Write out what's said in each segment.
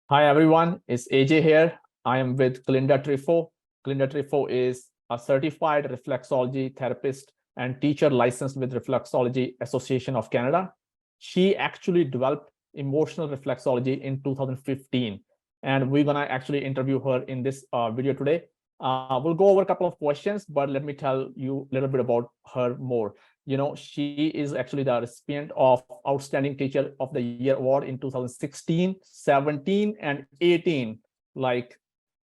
Hi everyone, it's AJ here. I am with Calynda Triffo. Calynda Triffo is a certified reflexology therapist and teacher licensed with Reflexology Association of Canada. She actually developed emotional reflexology in 2015, and we're gonna actually interview her in this video today. We'll go over a couple of questions, but let me tell you a little bit about her more. She is actually the recipient of Outstanding Teacher of the Year Award in 2016, 17, and 18, like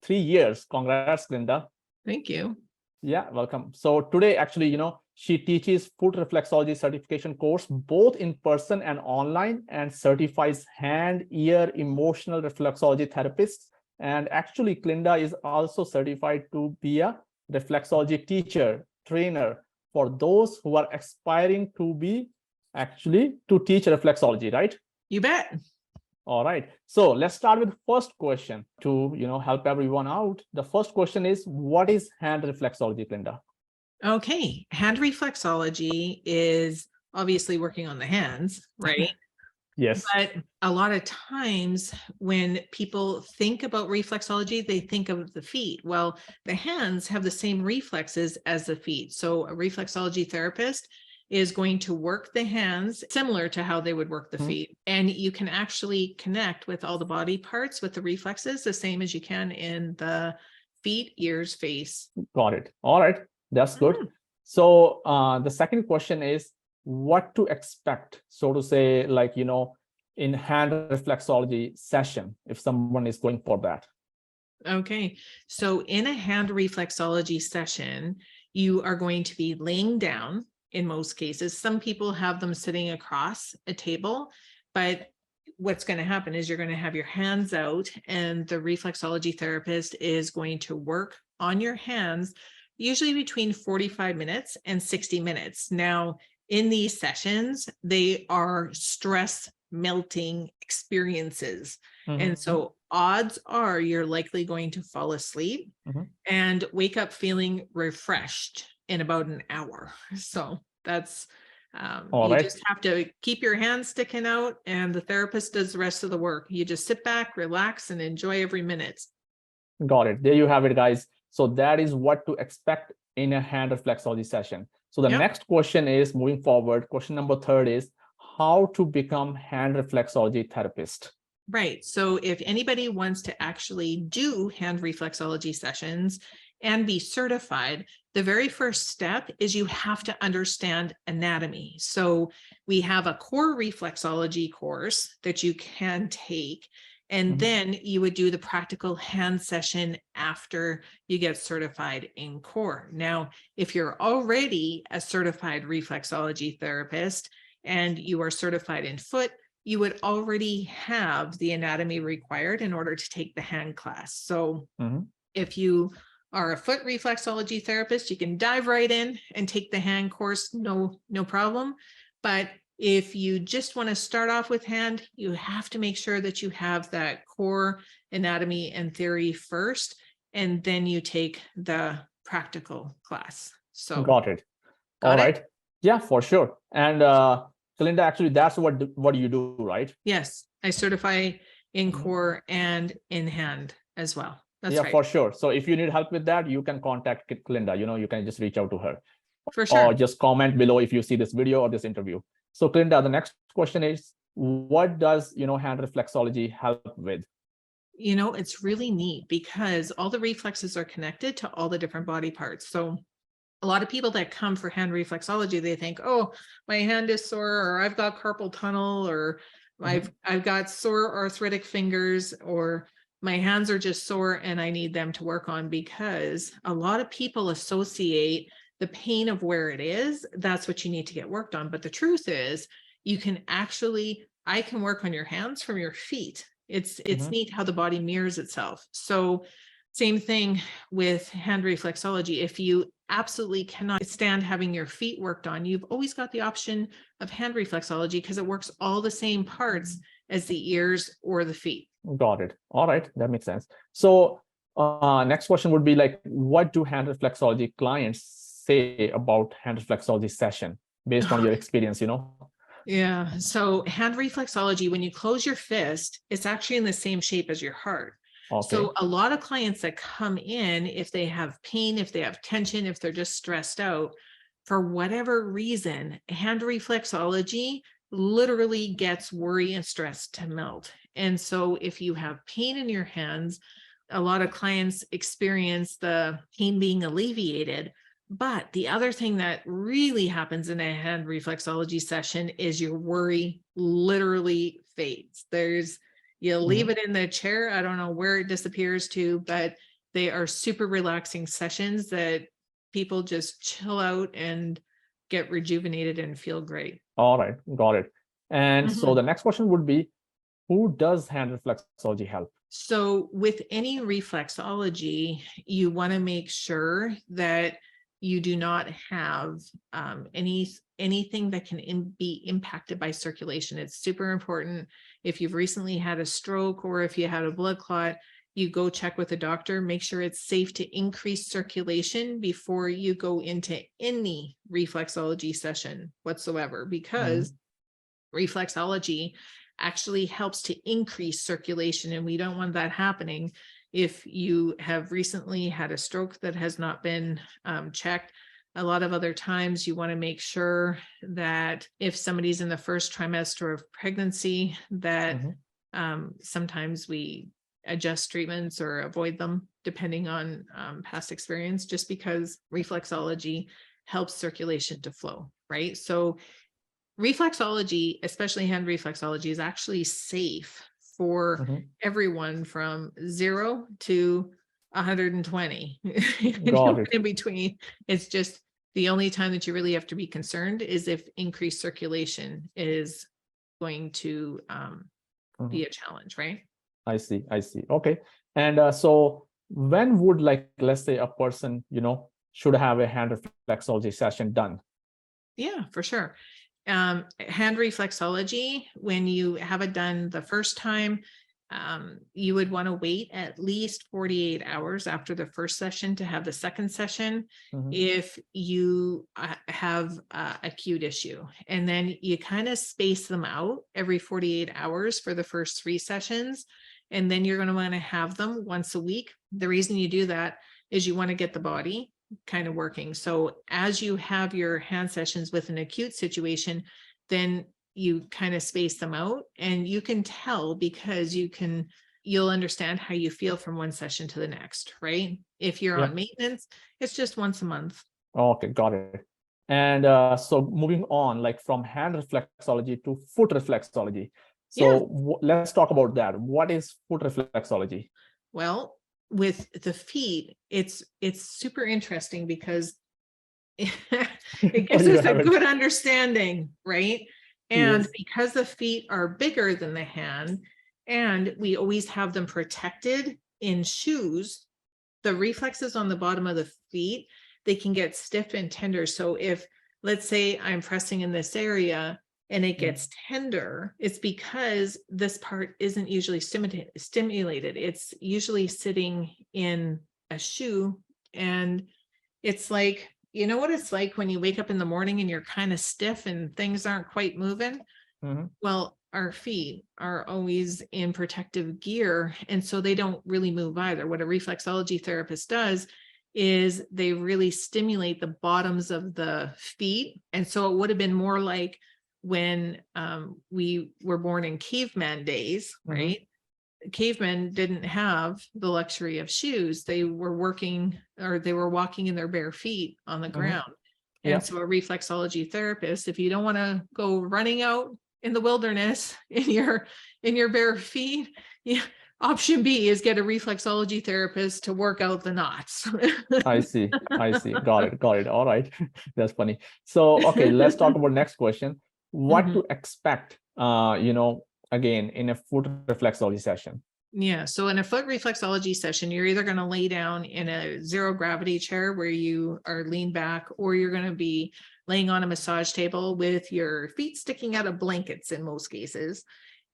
3 years. Congrats, Calynda. Thank you. Yeah, welcome. So today, actually, she teaches foot reflexology certification course, both in person and online, and certifies hand, ear, emotional reflexology therapists. And actually, Calynda is also certified to be a reflexology teacher, trainer, for those who are aspiring to teach reflexology, right? You bet. All right. So let's start with the first question to help everyone out. The first question is, what is hand reflexology, Calynda? Okay. Hand reflexology is obviously working on the hands, right? Yes. But a lot of times when people think about reflexology, they think of the feet. Well, the hands have the same reflexes as the feet. So a reflexology therapist is going to work the hands similar to how they would work the feet. And you can actually connect with all the body parts with the reflexes the same as you can in the feet, ears, face. Got it. All right. That's good. So the second question is, what to expect, so to say, like, in hand reflexology session, if someone is going for that? Okay. So in a hand reflexology session, you are going to be laying down in most cases. Some people have them sitting across a table, but what's going to happen is you're going to have your hands out and the reflexology therapist is going to work on your hands, usually between 45 minutes and 60 minutes. Now, in these sessions, they are stress melting experiences. And so odds are you're likely going to fall asleep and wake up feeling refreshed in about an hour. So that's just have to keep your hands sticking out and the therapist does the rest of the work. You just sit back, relax, and enjoy every minute. Got it. There you have it, guys. So that is what to expect in a hand reflexology session. So the next question is, moving forward, question number 3 is, how to become hand reflexology therapist? Right. So if anybody wants to actually do hand reflexology sessions and be certified, the very first step is you have to understand anatomy. So we have a core reflexology course that you can take, and then you would do the practical hand session after you get certified in core. Now, if you're already a certified reflexology therapist and you are certified in foot, you would already have the anatomy required in order to take the hand class. So if you are a foot reflexology therapist, you can dive right in and take the hand course, no problem. But if you just want to start off with hand, you have to make sure that you have that core anatomy and theory first, and then you take the practical class. So got it. All right. Yeah, for sure. And Calynda, actually, that's what you do, right? Yes, I certify in core and in hand as well. That's right. For sure. So if you need help with that, you can contact Calynda. You can just reach out to her. For sure. Or just comment below if you see this video or this interview. So Calynda, the next question is, what does hand reflexology help with? It's really neat because all the reflexes are connected to all the different body parts. So a lot of people that come for hand reflexology, they think, oh, my hand is sore, or I've got carpal tunnel, or I've got sore arthritic fingers, or my hands are just sore and I need them to work on, because a lot of people associate the pain of where it is. That's what you need to get worked on. But the truth is, I can work on your hands from your feet. It's neat how the body mirrors itself. So same thing with hand reflexology. If you absolutely cannot stand having your feet worked on, you've always got the option of hand reflexology because it works all the same parts as the ears or the feet. Got it. All right. That makes sense. So next question would be like, what do hand reflexology clients say about hand reflexology session based on your experience, Yeah. So hand reflexology, when you close your fist, it's actually in the same shape as your heart. Okay. So a lot of clients that come in, if they have pain, if they have tension, if they're just stressed out, for whatever reason, hand reflexology literally gets worry and stress to melt. And so if you have pain in your hands, a lot of clients experience the pain being alleviated. But the other thing that really happens in a hand reflexology session is your worry literally fades. You leave Mhm. it in the chair. I don't know where it disappears to, but they are super relaxing sessions that people just chill out and get rejuvenated and feel great. All right, got it. And so Mhm. the next question would be, who does hand reflexology help? So with any reflexology, you want to make sure that you do not have anything that can be impacted by circulation. It's super important. If you've recently had a stroke or if you had a blood clot, you go check with a doctor, make sure it's safe to increase circulation before you go into any reflexology session whatsoever, because Mhm. reflexology actually helps to increase circulation, and we don't want that happening. If you have recently had a stroke that has not been checked, a lot of other times you want to make sure that if somebody's in the first trimester of pregnancy, that Mhm. sometimes we adjust treatments or avoid them depending on past experience, just because reflexology helps circulation to flow, right? So reflexology, especially hand reflexology, is actually safe for Mhm. everyone from 0 to 120. Got Anyone it. in between. It's just the only time that you really have to be concerned is if increased circulation is going to Mhm. be a challenge, right? I see. I see. Okay. And so when would, like, let's say a person, should have a hand reflexology session done? Yeah, for sure. Hand reflexology, when you have it done the first time, you would want to wait at least 48 hours after the first session to have the second session Mhm. if you have acute issue. And then you kind of space them out every 48 hours for the first 3 sessions. And then you're going to want to have them once a week. The reason you do that is you want to get the body kind of working. So as you have your hand sessions with an acute situation, then you kind of space them out, and you can tell because you'll understand how you feel from one session to the next, right? If you're Yeah. on maintenance, it's just once a month. Okay, got it. And so moving on, like from hand reflexology to foot reflexology. Yeah. So let's talk about that. What is foot reflexology? Well, with the feet, it's super interesting because it Oh, gives you us a have it. good understanding, right? And Yes. because the feet are bigger than the hand, and we always have them protected in shoes, the reflexes on the bottom of the feet, they can get stiff and tender. So if, let's say I'm pressing in this area and it Mhm. gets tender, it's because this part isn't usually stimulated. It's usually sitting in a shoe, and it's like, you know what it's like when you wake up in the morning and you're kind of stiff and things aren't quite moving? Mhm. Well, our feet are always in protective gear, and so they don't really move either. What a reflexology therapist does is they really stimulate the bottoms of the feet. And so it would have been more like when we were born in caveman days, Mhm. right? Cavemen didn't have the luxury of shoes. They were working, or they were walking in their bare feet on the Mhm. ground. And Yeah, so a reflexology therapist, if you don't want to go running out in the wilderness in your bare feet, yeah, option B is get a reflexology therapist to work out the knots. I see. I see. Got it. Got it. All right. That's funny. So, okay, let's talk about next question. What Mhm. to expect, again, in a foot reflexology session? Yeah. So in a foot reflexology session, you're either going to lay down in a zero gravity chair where you are leaned back, or you're going to be laying on a massage table with your feet sticking out of blankets in most cases.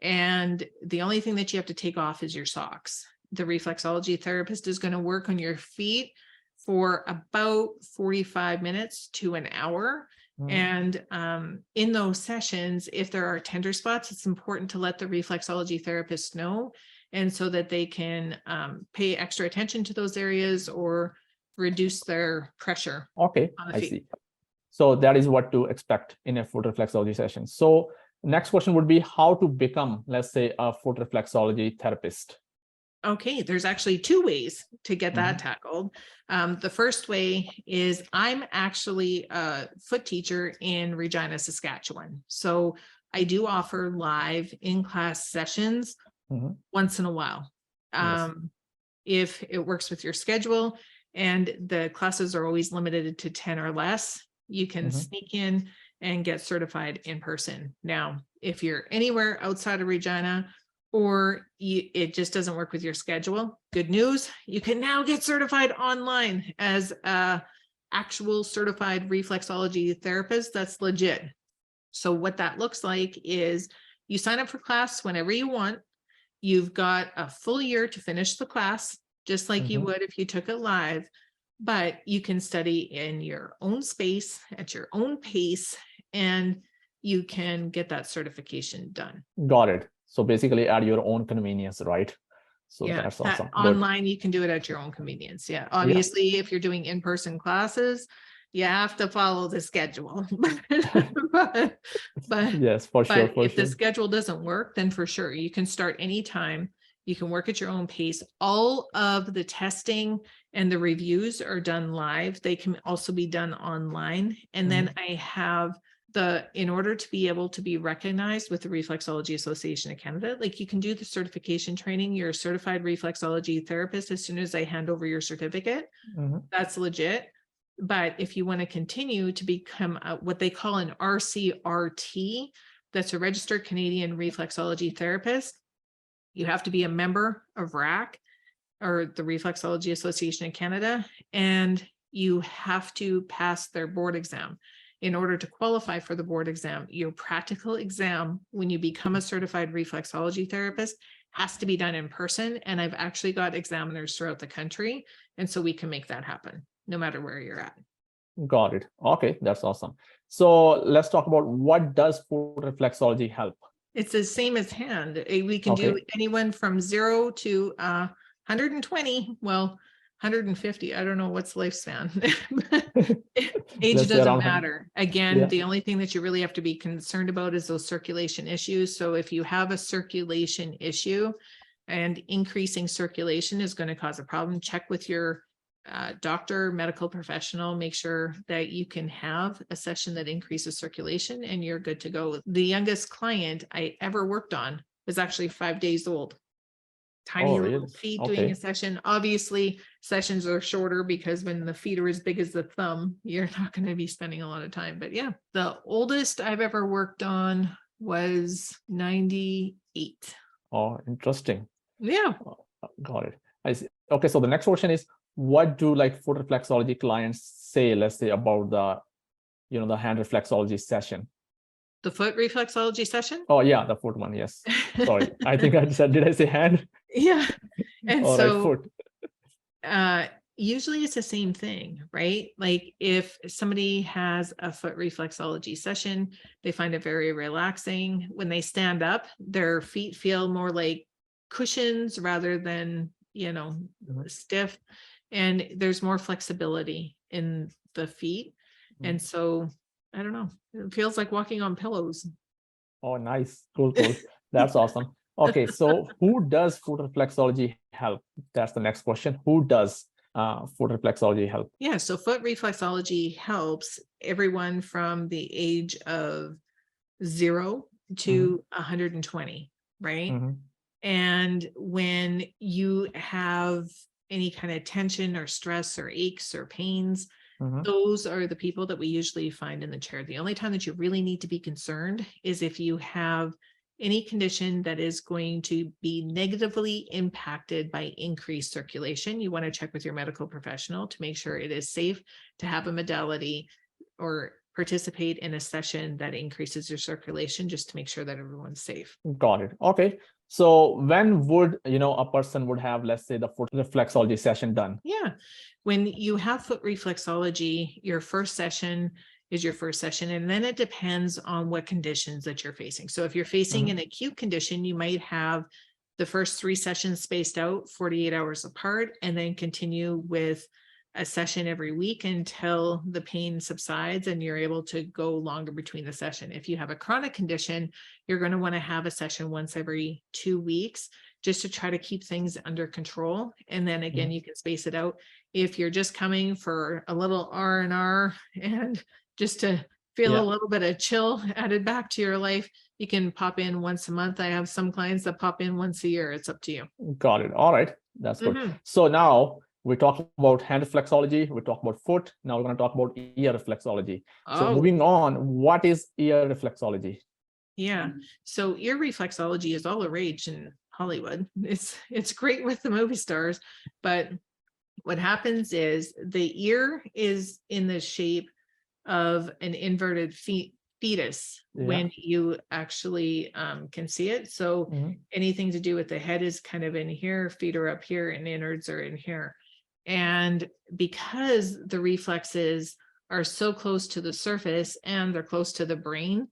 And the only thing that you have to take off is your socks. The reflexology therapist is going to work on your feet for about 45 minutes to an hour. And in those sessions, if there are tender spots, it's important to let the reflexology therapist know, and so that they can pay extra attention to those areas or reduce their pressure. Okay, on the I feet. see. So that is what to expect in a foot reflexology session. So next question would be how to become, let's say, a foot reflexology therapist. Okay, there's actually two ways to get that tackled. The first way is I'm actually a foot teacher in Regina, Saskatchewan. So I do offer live in-class sessions once in a while. Yes. If it works with your schedule, and the classes are always limited to 10 or less, you can sneak in and get certified in person. Now, if you're anywhere outside of Regina, or it just doesn't work with your schedule, good news, you can now get certified online as a actual certified reflexology therapist. That's legit. So what that looks like is you sign up for class whenever you want. You've got a full year to finish the class, just like you would if you took it live, but you can study in your own space at your own pace, and you can get that certification done. Got it. So basically at your own convenience, right? So Yeah, that's awesome. online, you can do it at your own convenience. Yeah, obviously, if you're doing in-person classes, you have to follow the schedule. but yes, for sure. if the schedule doesn't work, then for sure you can start anytime. You can work at your own pace. All of the testing and the reviews are done live. They can also be done online. And then I have in order to be able to be recognized with the Reflexology Association of Canada, like you can do the certification training, you're a certified reflexology therapist as soon as I hand over your certificate. That's legit. But if you want to continue to become what they call an RCRT, that's a registered Canadian reflexology therapist, you have to be a member of RAC, or the Reflexology Association of Canada, and you have to pass their board exam. In order to qualify for the board exam, your practical exam, when you become a certified reflexology therapist, has to be done in person. And I've actually got examiners throughout the country. And so we can make that happen no matter where you're at. Got it. Okay, that's awesome. So let's talk about what does foot reflexology help? It's the same as hand. We can do anyone from 0 to 120. Well, 150. I don't know what's lifespan. Age doesn't matter. Again, the only thing that you really have to be concerned about is those circulation issues. So if you have a circulation issue and increasing circulation is going to cause a problem, check with your doctor, medical professional, make sure that you can have a session that increases circulation and you're good to go. The youngest client I ever worked on was actually 5 days old. Tiny little feet doing a session. Obviously, sessions are shorter because when the feet are as big as the thumb, you're not going to be spending a lot of time. But yeah, the oldest I've ever worked on was 98. Oh, interesting. Yeah. Got it. I see. Okay, so the next question is, what do like foot reflexology clients say, let's say, about the hand reflexology session? The foot reflexology session? Oh yeah, the foot one. Yes. Sorry, I think I said. Did I say hand? Yeah. And so foot. Usually it's the same thing, right? Like if somebody has a foot reflexology session, they find it very relaxing. When they stand up, their feet feel more like cushions rather than, stiff. And there's more flexibility in the feet. And so, I don't know, it feels like walking on pillows. Oh, nice. Cool. That's awesome. Okay, so who does foot reflexology help? That's the next question. Who does foot reflexology help? Yeah, so foot reflexology helps everyone from the age of 0 to 120, right? And when you have any kind of tension or stress or aches or pains, those are the people that we usually find in the chair. The only time that you really need to be concerned is if you have any condition that is going to be negatively impacted by increased circulation. You want to check with your medical professional to make sure it is safe to have a modality or participate in a session that increases your circulation, just to make sure that everyone's safe. Got it. Okay. So when would, a person would have, let's say, the foot reflexology session done? Yeah. When you have foot reflexology, your first session is your first session. And then it depends on what conditions that you're facing. So if you're facing an acute condition, you might have the first 3 sessions spaced out 48 hours apart, and then continue with a session every week until the pain subsides and you're able to go longer between the session. If you have a chronic condition, you're going to want to have a session once every 2 weeks just to try to keep things under control. And then again, you can space it out. If you're just coming for a little R&R and just to feel a little bit of chill added back to your life, you can pop in once a month. I have some clients that pop in once a year. It's up to you. Got it. All right. That's good. So now we talk about hand reflexology. We talk about foot. Now we're going to talk about ear reflexology. So moving on, what is ear reflexology? Yeah. So ear reflexology is all the rage in Hollywood. It's great with the movie stars, but what happens is the ear is in the shape of an inverted fetus when you actually can see it. So anything to do with the head is kind of in here, feet are up here, and innards are in here. And because the reflexes are so close to the surface and they're close to the brain,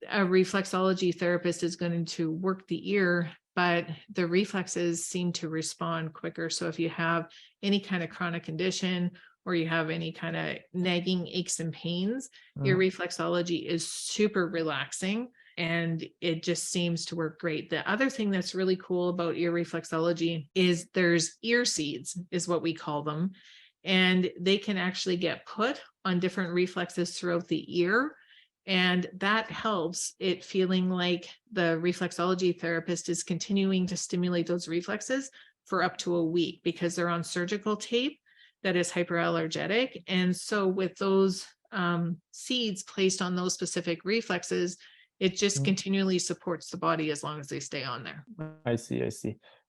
a reflexology therapist is going to work the ear, but the reflexes seem to respond quicker. So if you have any kind of chronic condition or you have any kind of nagging aches and pains, ear reflexology is super relaxing and it just seems to work great. The other thing that's really cool about ear reflexology is there's ear seeds, is what we call them. And they can actually get put on different reflexes throughout the ear. And that helps it feeling like the reflexology therapist is continuing to stimulate those reflexes for up to a week because they're on surgical tape that is hyperallergenic. And so with those seeds placed on those specific reflexes, it just continually supports the body as long as they stay on there. I see.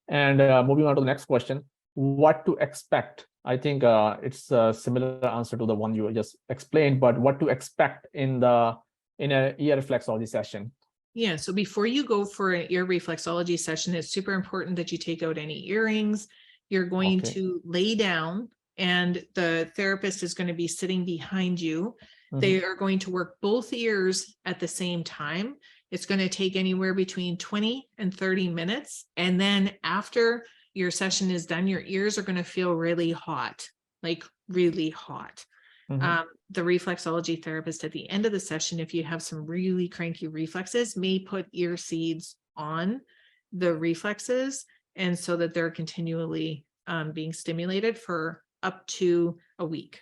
And moving on to the next question, what to expect? I think it's a similar answer to the one you just explained, but what to expect in an ear reflexology session? Yeah, so before you go for an ear reflexology session, it's super important that you take out any earrings. You're going to lay down and the therapist is going to be sitting behind you. They are going to work both ears at the same time. It's going to take anywhere between 20 and 30 minutes. And then after your session is done, your ears are going to feel really hot, like really hot. The reflexology therapist at the end of the session, if you have some really cranky reflexes, may put ear seeds on the reflexes, and so that they're continually being stimulated for up to a week.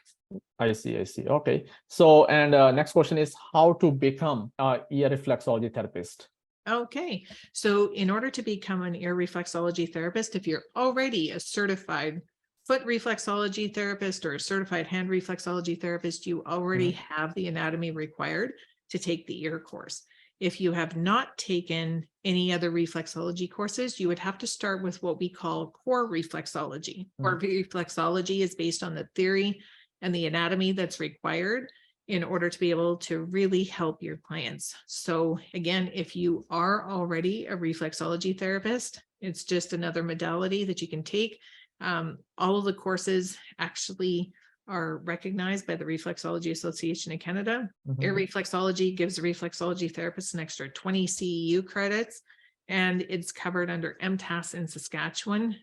I see. Okay. So, and next question is how to become an ear reflexology therapist. Okay. So in order to become an ear reflexology therapist, if you're already a certified foot reflexology therapist or a certified hand reflexology therapist, you already have the anatomy required to take the ear course. If you have not taken any other reflexology courses, you would have to start with what we call core reflexology. Core reflexology is based on the theory and the anatomy that's required in order to be able to really help your clients. So again, if you are already a reflexology therapist, it's just another modality that you can take. All of the courses actually are recognized by the Reflexology Association of Canada. Ear reflexology gives the reflexology therapist an extra 20 CEU credits, and it's covered under MTAS in Saskatchewan.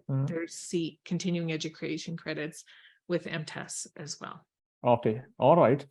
There's continuing education credits with MTAS as well. Okay. All right.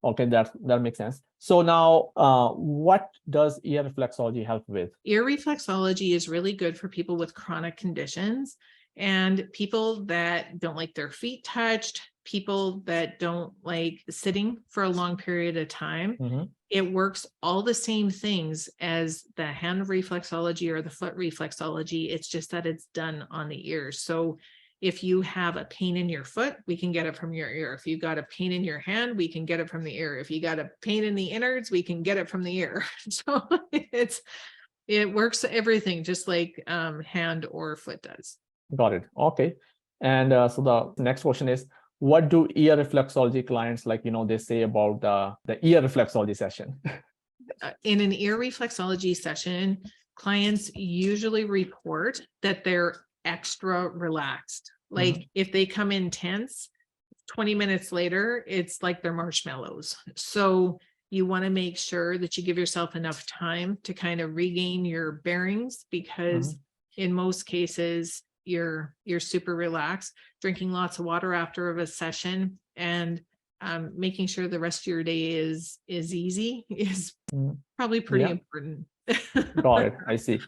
Okay, that makes sense. So now, what does ear reflexology help with? Ear reflexology is really good for people with chronic conditions and people that don't like their feet touched, people that don't like sitting for a long period of time. It works all the same things as the hand reflexology or the foot reflexology. It's just that it's done on the ears. So if you have a pain in your foot, we can get it from your ear. If you got a pain in your hand, we can get it from the ear. If you got a pain in the innards, we can get it from the ear. So it works everything just like hand or foot does. Got it. Okay. And so the next question is, what do ear reflexology clients they say about the ear reflexology session? In an ear reflexology session, clients usually report that they're extra relaxed. Like if they come in tense, 20 minutes later, it's like they're marshmallows. So you want to make sure that you give yourself enough time to kind of regain your bearings, because in most cases you're super relaxed, drinking lots of water after a session, and making sure the rest of your day is easy is probably pretty Yeah. important. Got it. I see.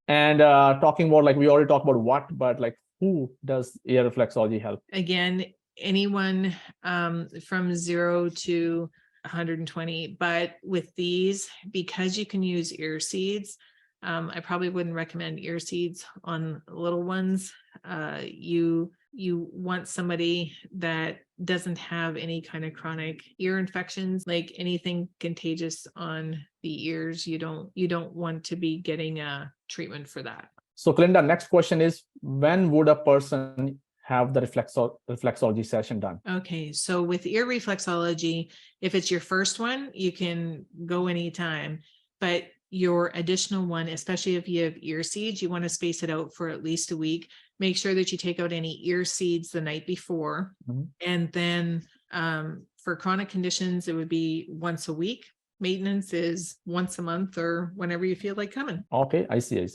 And talking about, like, we already talked about what, but like, who does ear reflexology help? Again, anyone from 0 to 120, but with these, because you can use ear seeds, I probably wouldn't recommend ear seeds on little ones. You want somebody that doesn't have any kind of chronic ear infections, like anything contagious on the ears. You don't want to be getting a treatment for that. So Calynda, next question is, when would a person have the reflexology session done? Okay, so with ear reflexology, if it's your first one, you can go anytime, but your additional one, especially if you have ear seeds, you want to space it out for at least a week. Make sure that you take out any ear seeds the night before. And then for chronic conditions, it would be once a week. Maintenance is once a month or whenever you feel like coming. Okay, I see.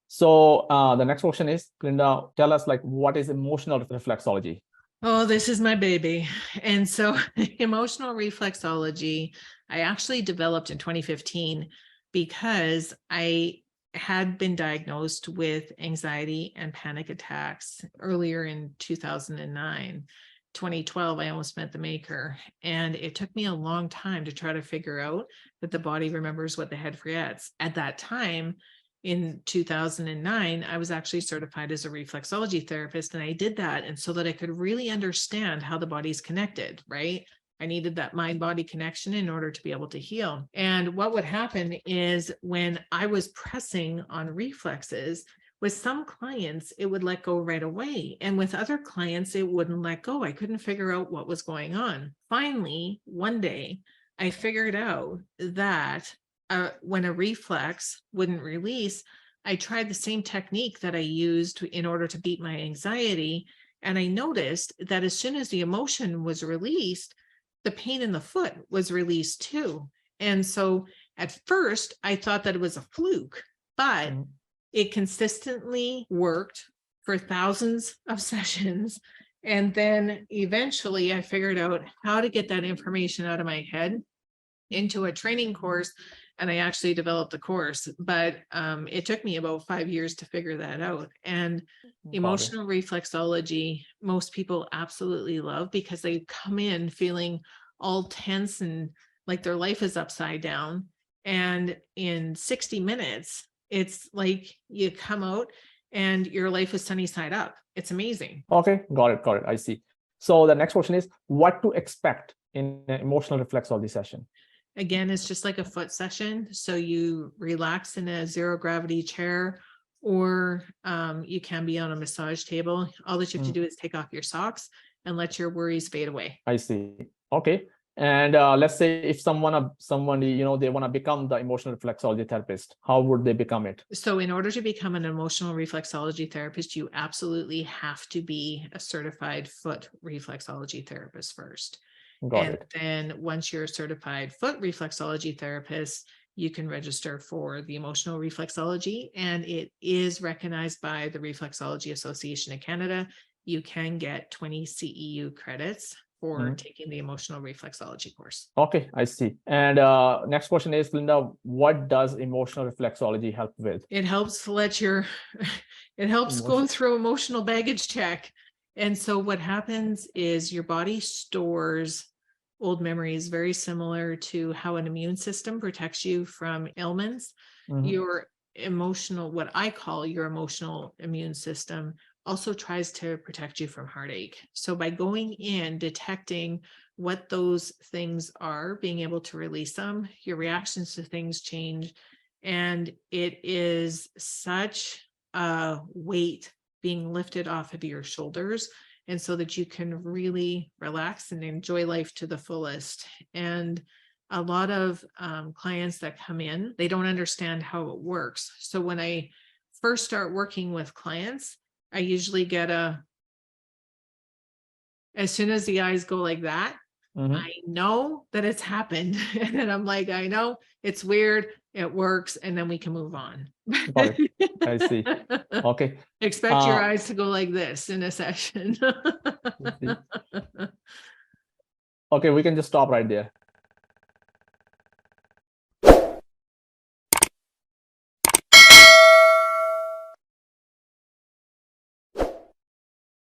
So the next question is, Calynda, tell us, like, what is emotional reflexology? Oh, this is my baby. And so emotional reflexology, I actually developed in 2015 because I had been diagnosed with anxiety and panic attacks earlier in 2009. 2012, I almost met the maker. And it took me a long time to try to figure out that the body remembers what the head forgets. At that time, in 2009, I was actually certified as a reflexology therapist, and I did that. And so that I could really understand how the body's connected, right? I needed that mind-body connection in order to be able to heal. And what would happen is when I was pressing on reflexes, with some clients, it would let go right away. And with other clients, it wouldn't let go. I couldn't figure out what was going on. Finally, one day, I figured out that when a reflex wouldn't release, I tried the same technique that I used in order to beat my anxiety. And I noticed that as soon as the emotion was released, the pain in the foot was released too. And so at first, I thought that it was a fluke, but it consistently worked for thousands of sessions. And then eventually I figured out how to get that information out of my head into a training course. And I actually developed a course, but it took me about 5 years to figure that out. And emotional reflexology, most people absolutely love, because they come in feeling all tense and like their life is upside down. And in 60 minutes, it's like you come out and your life is sunny side up. It's amazing. Okay, got it. I see. So the next question is, what to expect in an emotional reflexology session? Again, it's just like a foot session. So you relax in a zero gravity chair, or you can be on a massage table. All that you have to do is take off your socks and let your worries fade away. I see. Okay. And let's say if somebody, they want to become the emotional reflexology therapist, how would they become it? So in order to become an emotional reflexology therapist, you absolutely have to be a certified foot reflexology therapist first. And then once you're a certified foot reflexology therapist, you can register for the emotional reflexology, and it is recognized by the Reflexology Association of Canada. You can get 20 CEU credits for taking the emotional reflexology course. Okay, I see. And next question is, Calynda, what does emotional reflexology help with? It helps it helps go through emotional baggage check. And so what happens is your body stores old memories, very similar to how an immune system protects you from ailments. Your emotional, what I call your emotional immune system, also tries to protect you from heartache. So by going in, detecting what those things are, being able to release them, your reactions to things change. And it is such a weight being lifted off of your shoulders, and so that you can really relax and enjoy life to the fullest. And a lot of clients that come in, they don't understand how it works. So when I first start working with clients, I usually get a as soon as the eyes go like that, Mhm. I know that it's happened. And then I'm like, I know it's weird, it works, and then we can move on. Got it. I see. Okay. Expect your eyes to go like this in a session. Okay, we can just stop right there.